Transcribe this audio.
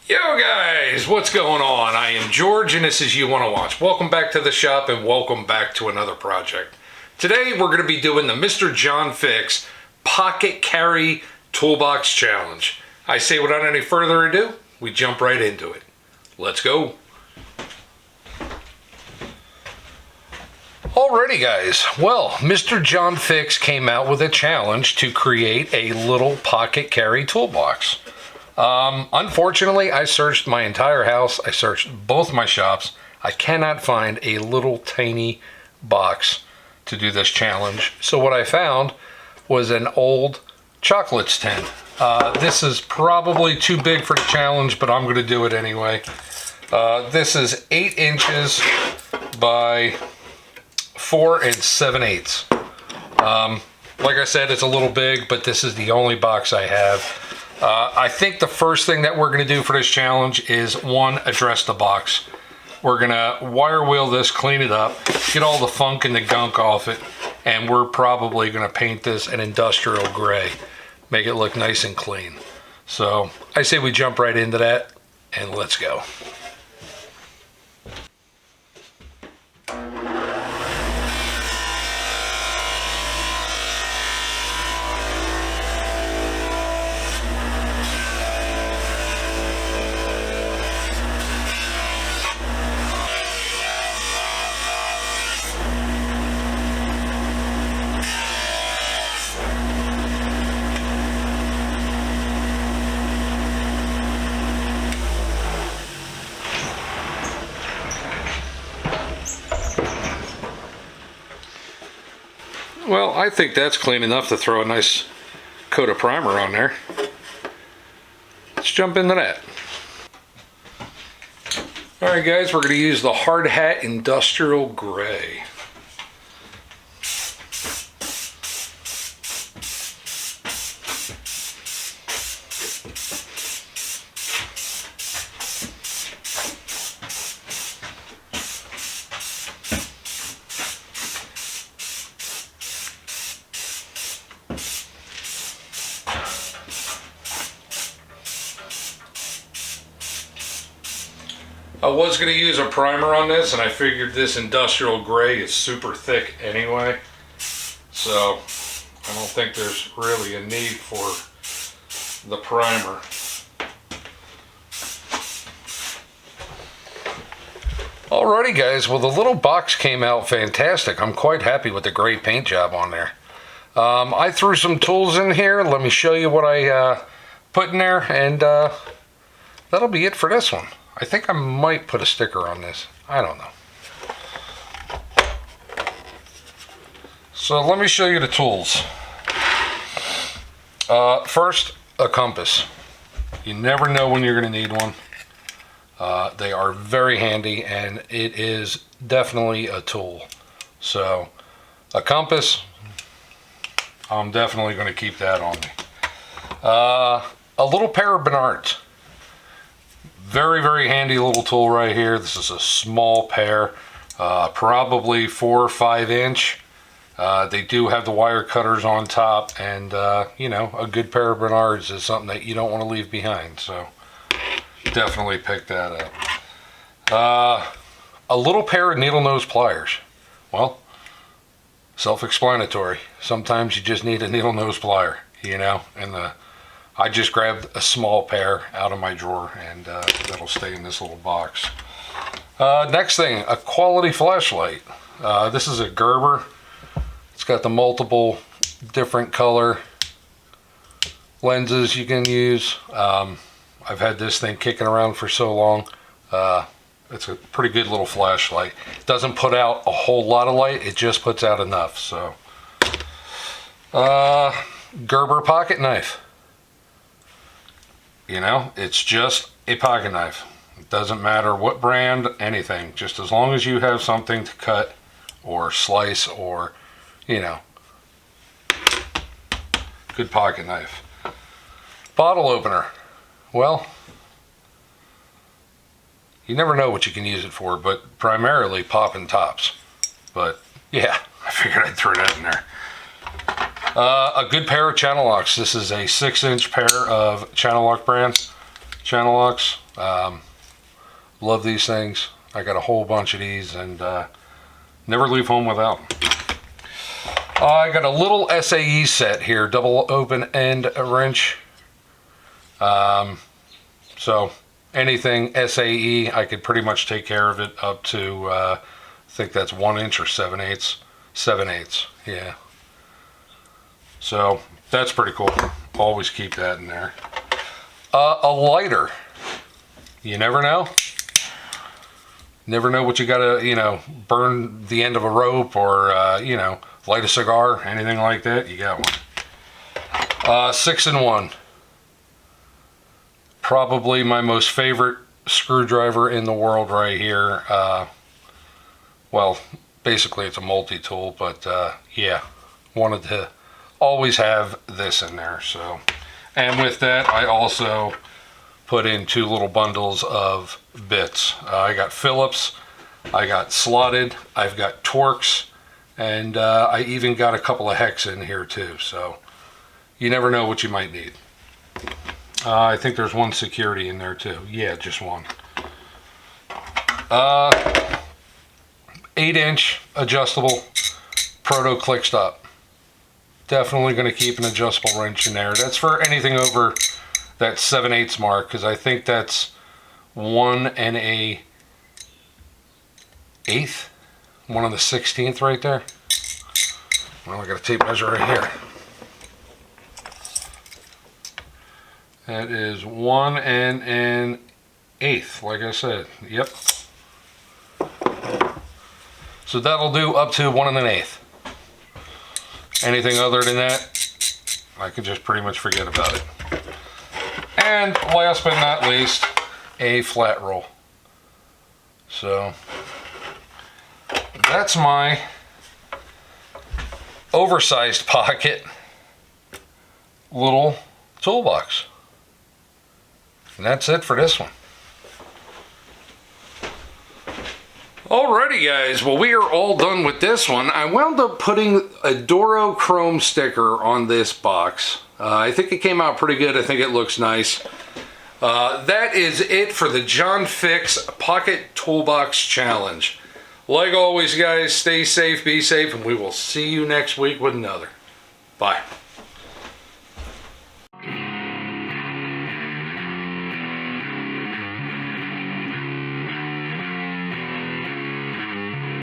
Yo guys, what's going on? I am George and this is You Wanna Watch. Welcome back to the shop and welcome back to another project. Today we're going to be doing the Mr. John Fix Pocket Carry Toolbox Challenge. I say without any further ado, we jump right into it. Let's go. Alrighty guys, well, Mr. John Fix came out with a challenge to create a little pocket carry toolbox. Unfortunately, I searched my entire house. I searched both my shops. I cannot find a little tiny box to do this challenge. So what I found was an old chocolates tin. This is probably too big for the challenge, but I'm going to do it anyway. This is 8 inches by 4 7/8. Like I said, it's a little big, but this is the only box I have. I think the first thing that we're going to do for this challenge is, one, address the box. We're going to wire wheel this, clean it up, get all the funk and the gunk off it, and we're probably going to paint this an industrial gray, make it look nice and clean. So I say we jump right into that and let's go. Well, I think that's clean enough to throw a nice coat of primer on there. Let's jump into that. Alright guys, we're going to use the Hard Hat Industrial Gray. I was going to use a primer on this, and I figured this industrial gray is super thick anyway, so I don't think there's really a need for the primer. Alrighty guys, well the little box came out fantastic. I'm quite happy with the gray paint job on there. I threw some tools in here. Let me show you what I put in there, and that'll be it for this one. I think I might put a sticker on this. I don't know. So let me show you the tools. First, a compass. You never know when you're going to need one. They are very handy, and it is definitely a tool. So a compass, I'm definitely going to keep that on me. A little pair of Bernards. Very, very handy little tool right here. This is a small pair, probably 4 or 5 inch. They do have the wire cutters on top, and you know, a good pair of Bernards is something that you don't want to leave behind, so definitely pick that up. A little pair of needle nose pliers. Well, self-explanatory. Sometimes you just need a needle nose plier, you know, and I just grabbed a small pair out of my drawer, and that'll stay in this little box. Next thing, a quality flashlight. This is a Gerber. It's got the multiple different color lenses you can use. I've had this thing kicking around for so long. It's a pretty good little flashlight. It doesn't put out a whole lot of light, it just puts out enough. So, Gerber pocket knife. You know, it's just a pocket knife. It doesn't matter what brand, anything. Just as long as you have something to cut or slice, or, you know, good pocket knife. Bottle opener. Well, you never know what you can use it for, but primarily popping tops. But yeah, I figured I'd throw that in there. A good pair of channel locks. This is a 6-inch pair of channel lock brands. channel locks. Love these things. I got a whole bunch of these and never leave home without them. I got a little SAE set here, double open end wrench. So anything SAE, I could pretty much take care of it up to, I think that's 1 inch or 7/8. 7/8, yeah. So that's pretty cool. Always keep that in there. A lighter. You never know. Never know what you gotta, you know, burn the end of a rope or, you know, light a cigar, anything like that, you got one. 6-in-1. Probably my most favorite screwdriver in the world right here. Well, basically it's a multi-tool, but yeah, wanted to always have this in there. So, and with that, I also put in 2 little bundles of bits. I got Phillips, I got slotted, I've got Torx, and I even got a couple of hex in here too. So you never know what you might need. I think there's 1 security in there too. Yeah, just 1. 8-inch adjustable proto click stop. Definitely going to keep an adjustable wrench in there. That's for anything over that 7/8 mark, because I think that's 1 1/8, 1 1/16 right there. Well, I got a tape measure right here. That is 1 1/8, like I said. Yep. So that'll do up to 1 1/8. Anything other than that, I can just pretty much forget about it. And last but not least, a flat roll. So that's my oversized pocket little toolbox. And that's it for this one. Alrighty guys, well we are all done with this one. I wound up putting a Doro chrome sticker on this box. I think it came out pretty good. I think it looks nice. That is it for the John Fix Pocket Toolbox Challenge. Like always guys, stay safe, be safe, and we will see you next week with another. Bye.